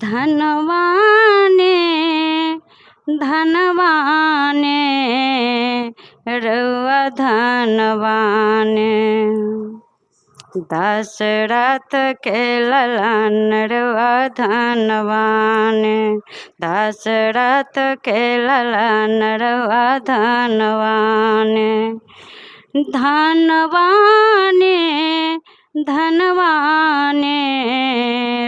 धनवाने धनवाने रउआ धनवाने। दशरथ के ललन रउआ धनवाने। दशरथ के ललन रउआ धनवाने। धनवाने धनवाने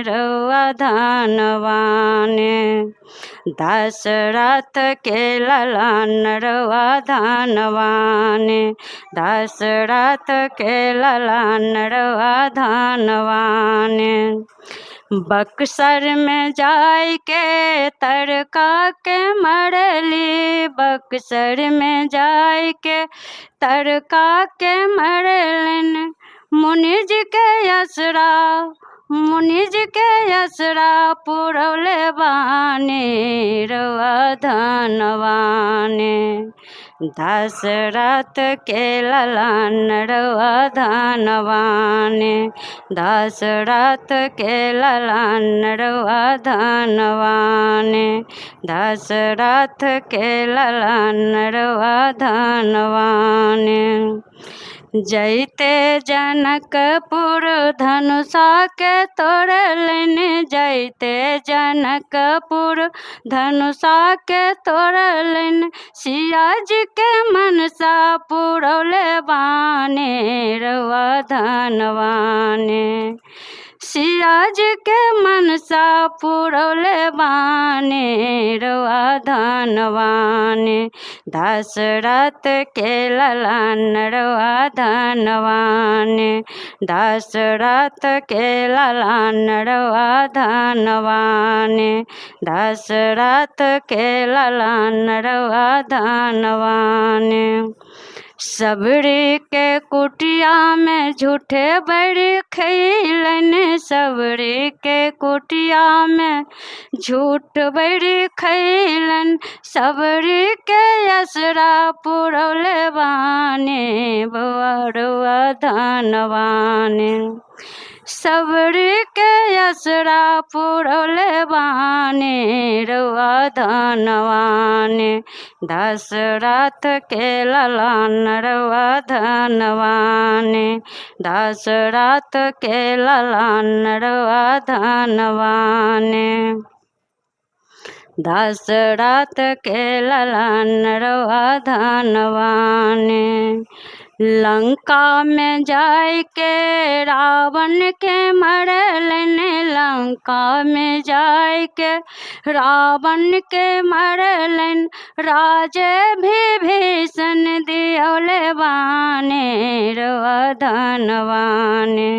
रउआ धनवाने। दशरथ के ललन रउआ धनवाने। दशरथ के ललन रउआ धनवाने। बक्सर में जाय के तरका के मरली। बक्सर में जाय के तरका के मरलन। मुनिज के असरा मुनिज के असरा पुरौले बानी रउआ धनवाने। दशरथ के ललन रउआ धनवाने। दशरथ के ललन रउआ धनवाने। दशरथ के ललन रउआ धनवाने। जैते जनकपुर धनुषा के तोड़लन। जैते जनकपुर धनुषा के तोड़लन। सिया जी के मनसा पुरौले बानी रउआ धनवाने। सिया जी के मनसा पुरौले बानी रउआ धनवाने। दशरथ के ललन रउआ धनवाने। दशरथ के ललन रउआ धनवाने। दशरथ के ललन रउआ धनवाने। सबरी के कुटिया में झूठे बड़ी खैलन। सबरी के कुटिया में झूठ बड़ी खैलन। सबरी के असरा पुरौले बानी बउआ रउआ धनवाने। सबरी के असरा पुरौले बानी रउआ धनवाने। दशरथ के ललन रउआ धनवाने। दशरथ के ललन रउआ धनवाने। दशरथ के ललन रउआ धनवाने। लंका में जाय के रावण के मरलन। लंका में जाय के रावण के मरलन। राजे विभीषण दियौले बानी रउआ धनवाने।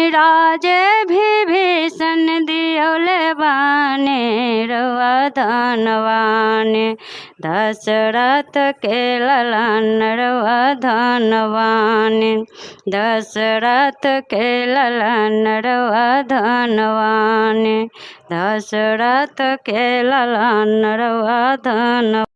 राजे विभीषण दियौले बानी रउआ धनवाने। दशरथ के ललन रउआ धनवाने। दशरथ के ललन रउआ धनवाने। दशरथ के ललन रउआ धनवाने।